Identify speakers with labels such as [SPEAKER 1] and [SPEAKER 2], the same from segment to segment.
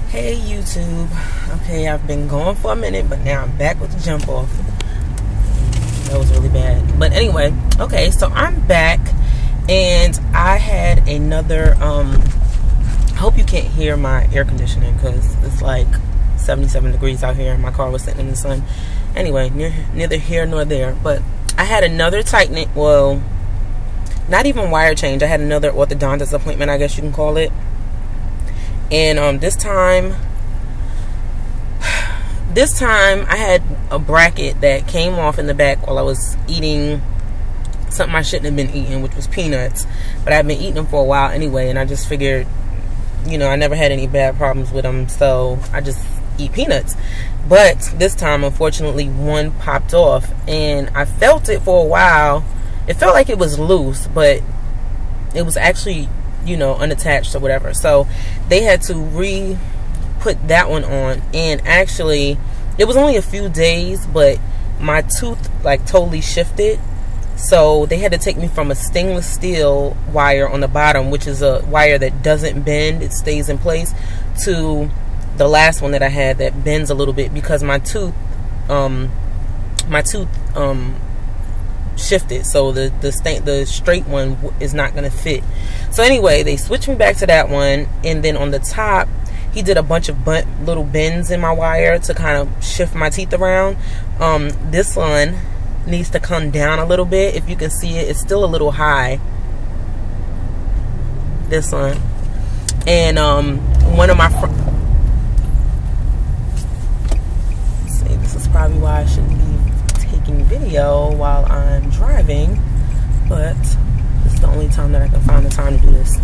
[SPEAKER 1] Hey YouTube. Okay, I've been gone for a minute, but now I'm back with the jump off. That was really bad. But anyway, okay, so I'm back and I had another I hope you can't hear my air conditioning because it's like 77 degrees out here and my car was sitting in the sun. Anyway, neither here nor there. But I had another tightening, well, not even wire change. I had another orthodontist appointment, I guess you can call it. And this time I had a bracket that came off in the back while I was eating something I shouldn't have been eating, which was peanuts. But I've been eating them for a while anyway, and I just figured, you know, I never had any bad problems with them, so I just eat peanuts. But this time, unfortunately, one popped off, and I felt it for a while. It felt like it was loose, but it was actually, you know, unattached or whatever. So they had to re-put that one on, and actually it was only a few days, but my tooth like totally shifted. So they had to take me from a stainless steel wire on the bottom, which is a wire that doesn't bend, it stays in place, to the last one that I had that bends a little bit because my tooth shifted, so the straight one is not going to fit. So anyway, they switched me back to that one, and then on the top he did a bunch of little bends in my wire to kind of shift my teeth around. This one needs to come down a little bit. If you can see it, it's still a little high, this one. And one of my see, this is probably why I shouldn't be taking video while I'm driving, but this is the only time that I can find the time to do this.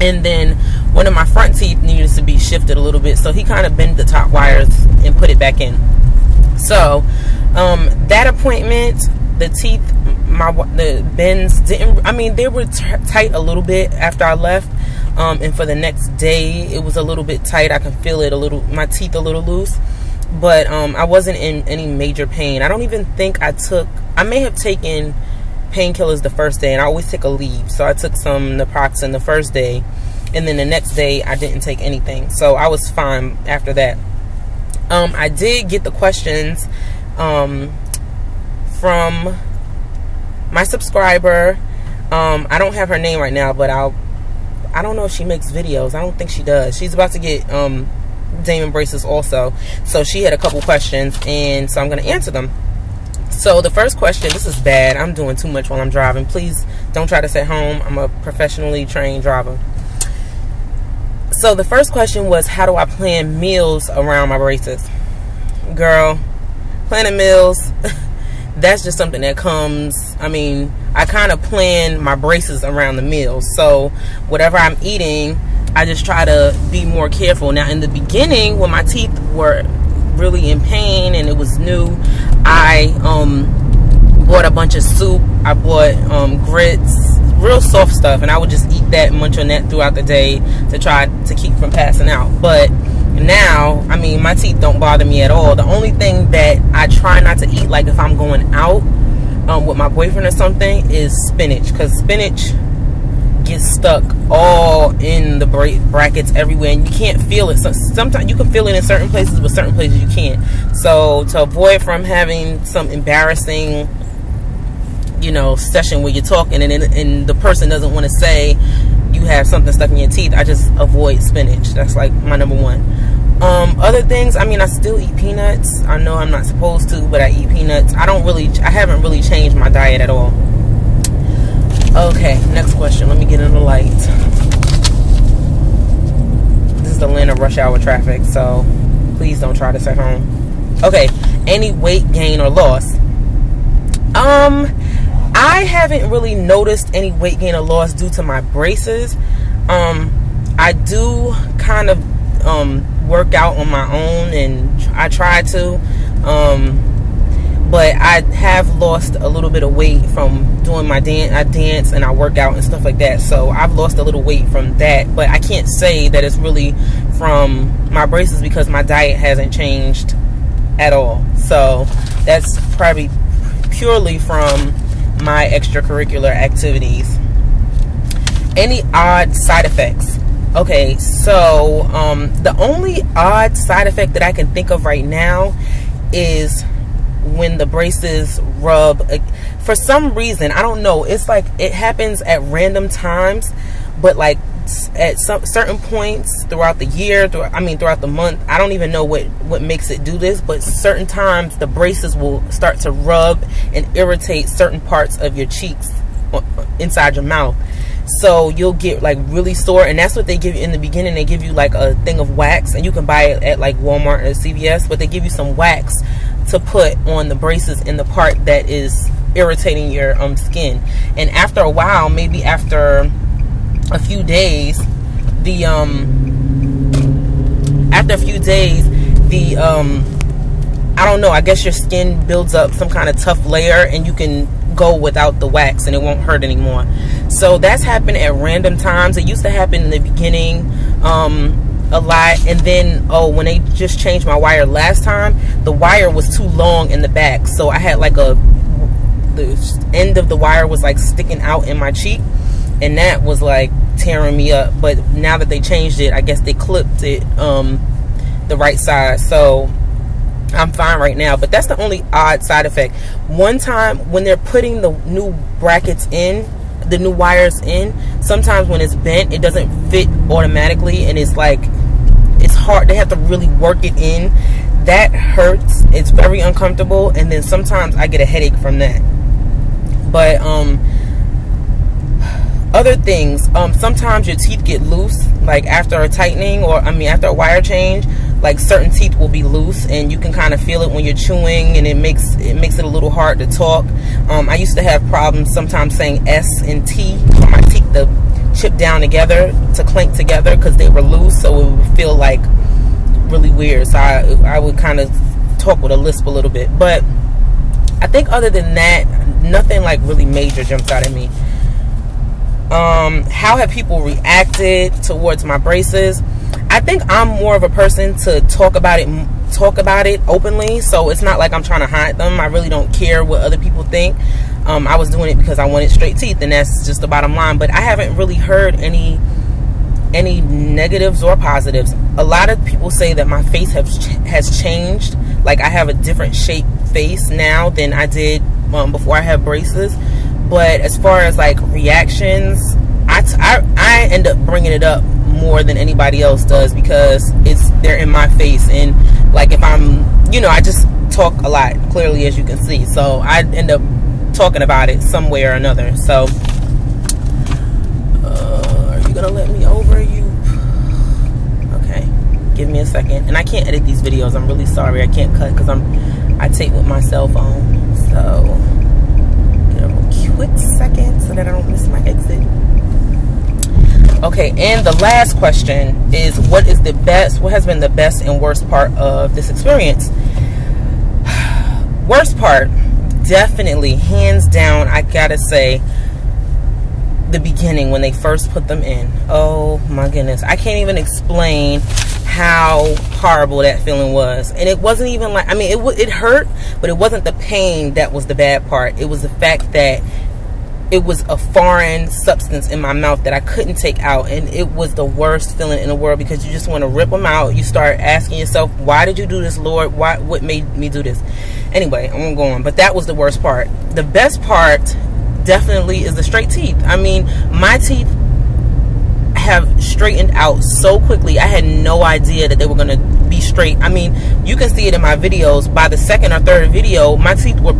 [SPEAKER 1] And then one of my front teeth needed to be shifted a little bit, so he kind of bent the top wires and put it back in. So that appointment, the teeth, the bends didn't, I mean, they were tight a little bit after I left, and for the next day it was a little bit tight. I can feel it a little, my teeth a little loose. But I wasn't in any major pain. I don't even think I may have taken painkillers the first day, and I always take a leave. So I took some naproxen the first day, and then the next day I didn't take anything. So I was fine after that. I did get the questions from my subscriber. I don't have her name right now, but I don't know if she makes videos. I don't think she does. She's about to get Damon braces also, so she had a couple questions, and so I'm going to answer them. So the first question, this is bad, I'm doing too much while I'm driving, please don't try this at home, I'm a professionally trained driver. So the first question was, how do I plan meals around my braces? Girl, planning meals, that's just something that comes, I mean, I kind of plan my braces around the meals. So whatever I'm eating, I just try to be more careful. Now, in the beginning, when my teeth were really in pain and it was new, I bought a bunch of soup. I bought grits, real soft stuff, and I would just eat that and munch on that throughout the day to try to keep from passing out. But now, I mean, my teeth don't bother me at all. The only thing that I try not to eat, like if I'm going out with my boyfriend or something, is spinach, because spinach gets stuck all in the brackets everywhere, and you can't feel it. So sometimes you can feel it in certain places, but certain places you can't. So to avoid from having some embarrassing, you know, session where you're talking and the person doesn't want to say you have something stuck in your teeth, I just avoid spinach. That's like my number one. Other things, I mean, I still eat peanuts. I know I'm not supposed to, but I eat peanuts. I haven't really changed my diet at all. Okay, next question. Let me get in the light. This is Atlanta rush hour traffic, so please don't try this at home. Okay, any weight gain or loss? I haven't really noticed any weight gain or loss due to my braces. I do kind of work out on my own, and I try to. But I have lost a little bit of weight from doing my dance. I dance and I work out and stuff like that. So I've lost a little weight from that. But I can't say that it's really from my braces because my diet hasn't changed at all. So that's probably purely from my extracurricular activities. Any odd side effects? Okay, so the only odd side effect that I can think of right now is when the braces rub. For some reason, I don't know, it's like it happens at random times, but like at some certain points throughout the year, throughout the month, I don't even know what makes it do this, but certain times the braces will start to rub and irritate certain parts of your cheeks inside your mouth. So you'll get like really sore, and that's what they give you in the beginning. They give you like a thing of wax, and you can buy it at like Walmart or CVS, but they give you some wax to put on the braces in the part that is irritating your skin. And after a while, maybe after a few days, I don't know, I guess your skin builds up some kind of tough layer, and you can go without the wax and it won't hurt anymore. So that's happened at random times. It used to happen in the beginning a lot, and then when they just changed my wire last time, the wire was too long in the back, so I had like the end of the wire was like sticking out in my cheek, and that was like tearing me up. But now that they changed it, I guess they clipped it the right side, so I'm fine right now. But that's the only odd side effect. One time when they're putting the new brackets in, the new wires in, sometimes when it's bent, it doesn't fit automatically, and it's like, it's hard. They have to really work it in. That hurts. It's very uncomfortable, and then sometimes I get a headache from that. But other things, sometimes your teeth get loose, like after a tightening, or after a wire change. Like certain teeth will be loose, and you can kind of feel it when you're chewing, and it makes it a little hard to talk. I used to have problems sometimes saying S and T for my teeth to chip down together, to clink together, because they were loose, so it would feel like really weird. So I would kind of talk with a lisp a little bit. But I think other than that, nothing like really major jumps out at me. How have people reacted towards my braces? I think I'm more of a person to talk about it openly, so it's not like I'm trying to hide them. I really don't care what other people think. I was doing it because I wanted straight teeth, and that's just the bottom line. But I haven't really heard any negatives or positives. A lot of people say that my face has changed. Like I have a different shaped face now than I did before I had braces. But as far as like reactions, I end up bringing it up more than anybody else does, because they're in my face, and like if I'm, I just talk a lot, clearly, as you can see, so I end up talking about it some way or another. So are you gonna let me over? Okay, give me a second. And I can't edit these videos, I'm really sorry, I can't cut because I tape with my cell phone. So get a quick second so that I don't miss my exit. Okay, and the last question is, what has been the best and worst part of this experience? Worst part, definitely, hands down, I gotta say, the beginning when they first put them in. Oh my goodness, I can't even explain how horrible that feeling was. And it wasn't even like, it hurt, but it wasn't the pain that was the bad part. It was the fact that it was a foreign substance in my mouth that I couldn't take out, and it was the worst feeling in the world, because you just want to rip them out. You start asking yourself, why did you do this, Lord? What made me do this? Anyway, I won't go on, but that was the worst part. The best part definitely is the straight teeth. My teeth have straightened out so quickly. I had no idea that they were going to be straight. You can see it in my videos. By the second or third video, my teeth were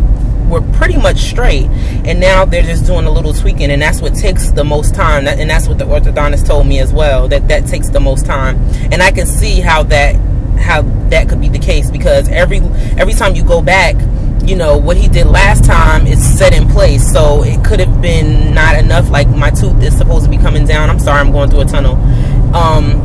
[SPEAKER 1] pretty much straight, and now they're just doing a little tweaking, and that's what takes the most time. And that's what the orthodontist told me as well, that takes the most time. And I can see how that could be the case, because every time you go back, what he did last time is set in place, so it could have been not enough. Like my tooth is supposed to be coming down. I'm sorry, I'm going through a tunnel.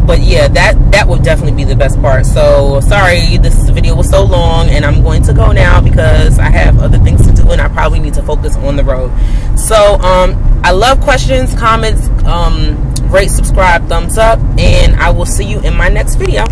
[SPEAKER 1] But yeah, that would definitely be the best part. So sorry this video was so long, and I'm going to go now because I have other things to do, and I probably need to focus on the road. So I love questions, comments, rate, subscribe, thumbs up, and I will see you in my next video.